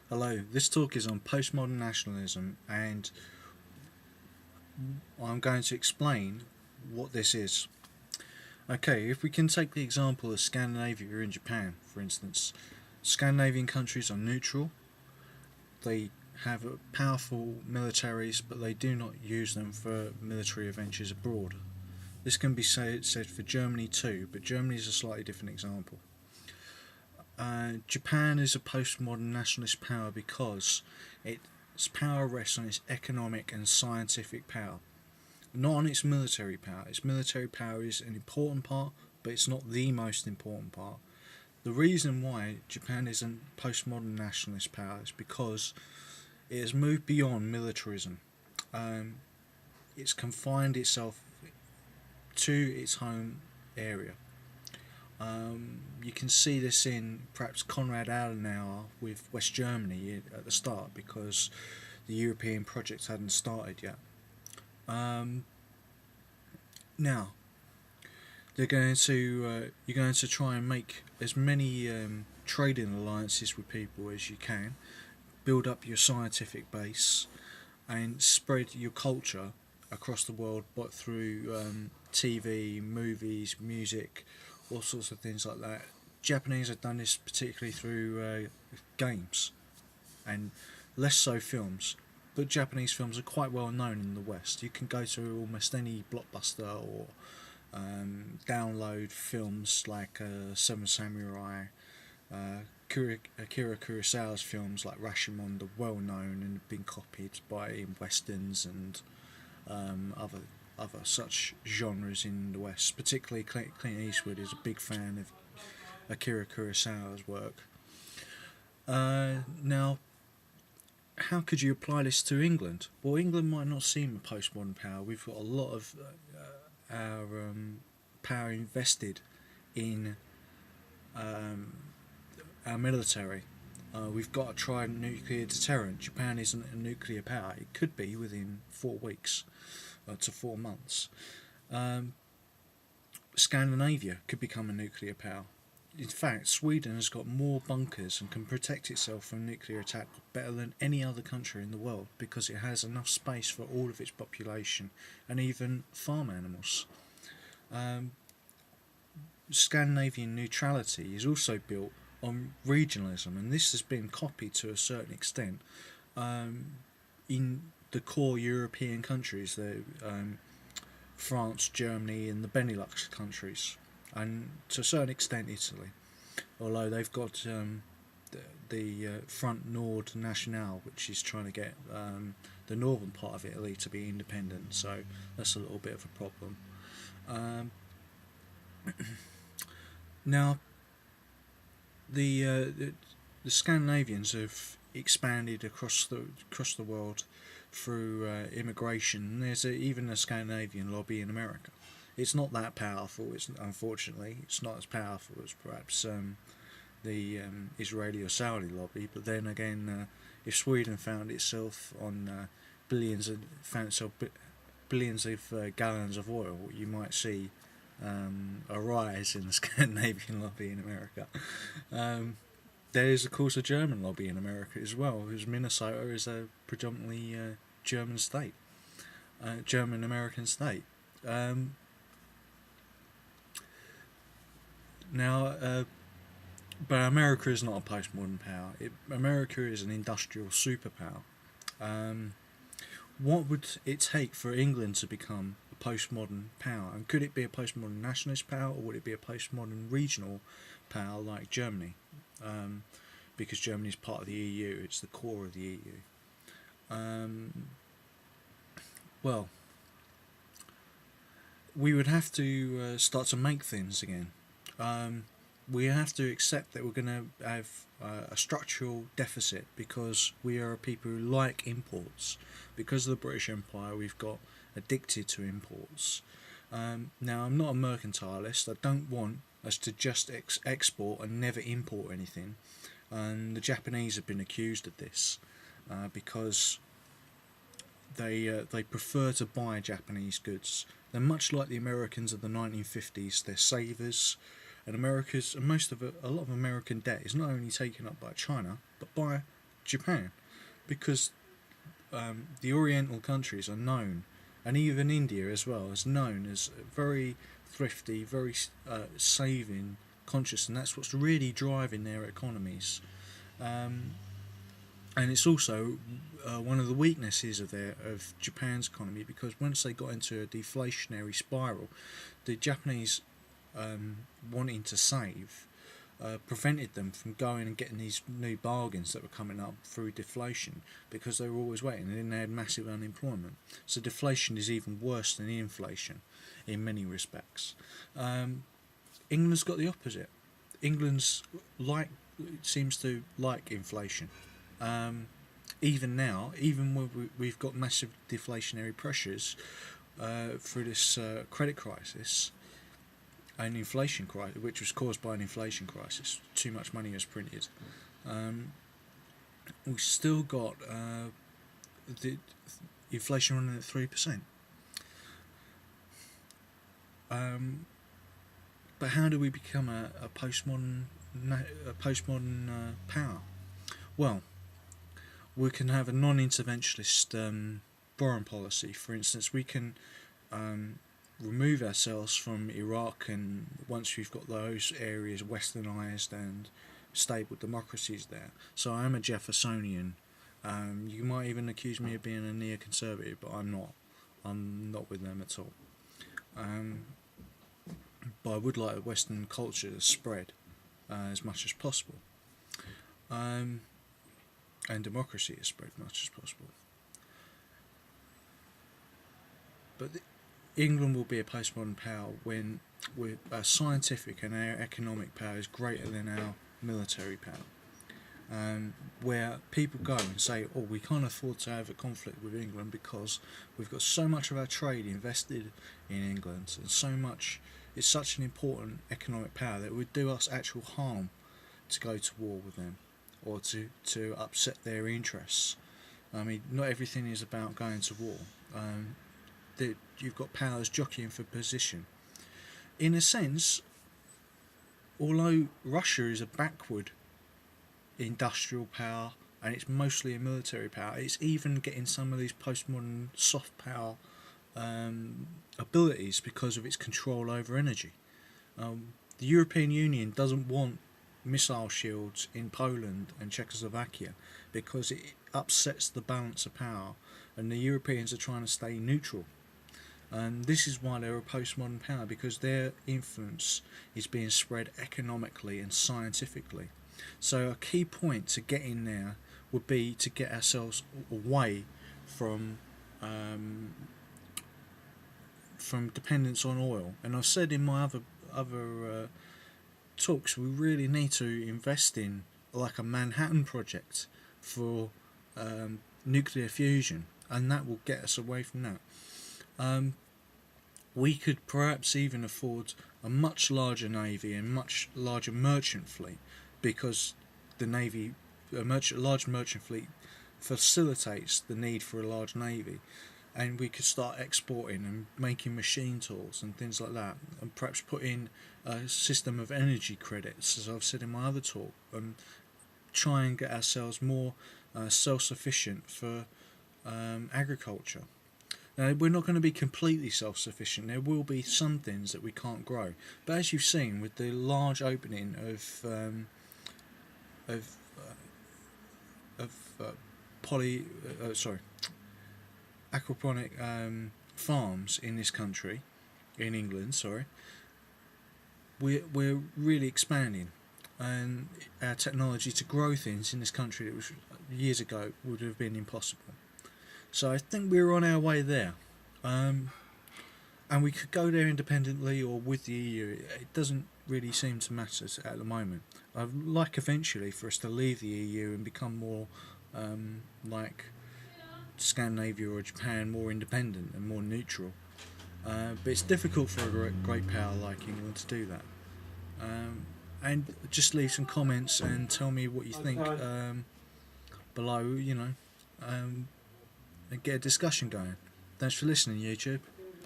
Hello, this talk is on postmodern nationalism and I'm going to explain what this is. Okay, if we can take the example of Scandinavia and Japan, for instance, Scandinavian countries are neutral, they have powerful militaries, but they do not use them for military adventures abroad. This can be said for Germany too, but Germany is a slightly different example. Japan is a postmodern nationalist power because its power rests on its economic and scientific power, not on its military power. Its military power is an important part, but it's not the most important part. The reason why Japan is a postmodern nationalist power is because it has moved beyond militarism. Um, it's confined itself to its home area. You can see this in perhaps Konrad Adenauer with West Germany at the start because the European project hadn't started yet. Now you're going to try and make as many trading alliances with people as you can, build up your scientific base, and spread your culture across the world, but through TV, movies, music, all sorts of things like that. Japanese have done this particularly through games and less so films. But Japanese films are quite well known in the West. You can go to almost any blockbuster or download films like Seven Samurai, Akira Kurosawa's films like Rashomon are well known and have been copied by westerns and other such genres in the West. Particularly Clint Eastwood is a big fan of Akira Kurosawa's work. Now, how could you apply this to England? Well, England might not seem a postmodern power. We've got a lot of our power invested in our military. We've got a trident nuclear deterrent. Japan isn't a nuclear power. It could be within 4 weeks to 4 months. Scandinavia could become a nuclear power. In fact, Sweden has got more bunkers and can protect itself from nuclear attack better than any other country in the world because it has enough space for all of its population and even farm animals. Scandinavian neutrality is also built on regionalism, and this has been copied to a certain extent in the core European countries, France, Germany, and the Benelux countries, and to a certain extent Italy, although they've got the Front Nord National, which is trying to get the northern part of Italy to be independent, so that's a little bit of a problem. Now, the Scandinavians have expanded across the world through immigration. There's even a Scandinavian lobby in America. It's not that powerful. Unfortunately it's not as powerful as perhaps the Israeli or Saudi lobby. But then again, if Sweden found itself billions of gallons of oil, you might see a rise in the Scandinavian lobby in America. There is, of course, a German lobby in America as well, because Minnesota is a predominantly German state, German American state. Now, but America is not a postmodern power. America is an industrial superpower. What would it take for England to become a postmodern power? And could it be a postmodern nationalist power, or would it be a postmodern regional power like Germany? Because Germany is part of the EU, it's the core of the EU. Well, we would have to start to make things again. We have to accept that we're going to have a structural deficit because we are a people who like imports. Because of the British Empire, we've got addicted to imports. Now, I'm not a mercantilist. I don't want us to just export and never import anything. And the Japanese have been accused of this because they prefer to buy Japanese goods. They're much like the Americans of the 1950s. They're savers, and a lot of American debt is not only taken up by China but by Japan, because the Oriental countries are known, and even India as well, is known as very thrifty, very saving conscious, and that's what's really driving their economies. Um, and it's also one of the weaknesses of Japan's economy, because once they got into a deflationary spiral, the Japanese wanting to save prevented them from going and getting these new bargains that were coming up through deflation, because they were always waiting, and then they had massive unemployment. So deflation is even worse than inflation in many respects. England's got the opposite. England's seems to like inflation. Even now, even when we've got massive deflationary pressures through this credit crisis, an inflation crisis, which was caused by an inflation crisis, too much money was printed. We've still got the inflation running at 3%. But how do we become a postmodern power? Well, we can have a non-interventionist foreign policy. For instance, we can remove ourselves from Iraq, and once we've got those areas westernised and stable democracies there. So I am a Jeffersonian. You might even accuse me of being a neoconservative, but I'm not. I'm not with them at all. But I would like Western culture to spread as much as possible, and democracy to spread as much as possible. But England will be a postmodern power when our scientific and our economic power is greater than our military power. Where people go and say, oh, we can't afford to have a conflict with England because we've got so much of our trade invested in England, and so much, it's such an important economic power that it would do us actual harm to go to war with them, or to upset their interests. I mean, not everything is about going to war. You've got powers jockeying for position. In a sense, although Russia is a backward industrial power and it's mostly a military power, it's even getting some of these postmodern soft power abilities because of its control over energy. The European Union doesn't want missile shields in Poland and Czechoslovakia because it upsets the balance of power, and the Europeans are trying to stay neutral. And this is why they're a postmodern power, because their influence is being spread economically and scientifically. So a key point to get in there would be to get ourselves away from dependence on oil. And I've said in my other talks, we really need to invest in like a Manhattan Project for nuclear fusion, and that will get us away from that. We could perhaps even afford a much larger navy and much larger merchant fleet, because the navy, large merchant fleet, facilitates the need for a large navy, and we could start exporting and making machine tools and things like that, and perhaps put in a system of energy credits, as I've said in my other talk, and try and get ourselves more self-sufficient for agriculture. Now, we're not going to be completely self-sufficient. There will be some things that we can't grow, but as you've seen with the large opening of aquaponic farms in this country, in England, we're really expanding, and our technology to grow things in this country that was years ago would have been impossible. So I think we're on our way there, and we could go there independently or with the EU. It doesn't really seem to matter at the moment. I'd like eventually for us to leave the EU and become more like Scandinavia or Japan, more independent and more neutral. But it's difficult for a great power like England to do that. And just leave some comments and tell me what you think below, and get a discussion going. Thanks for listening, YouTube.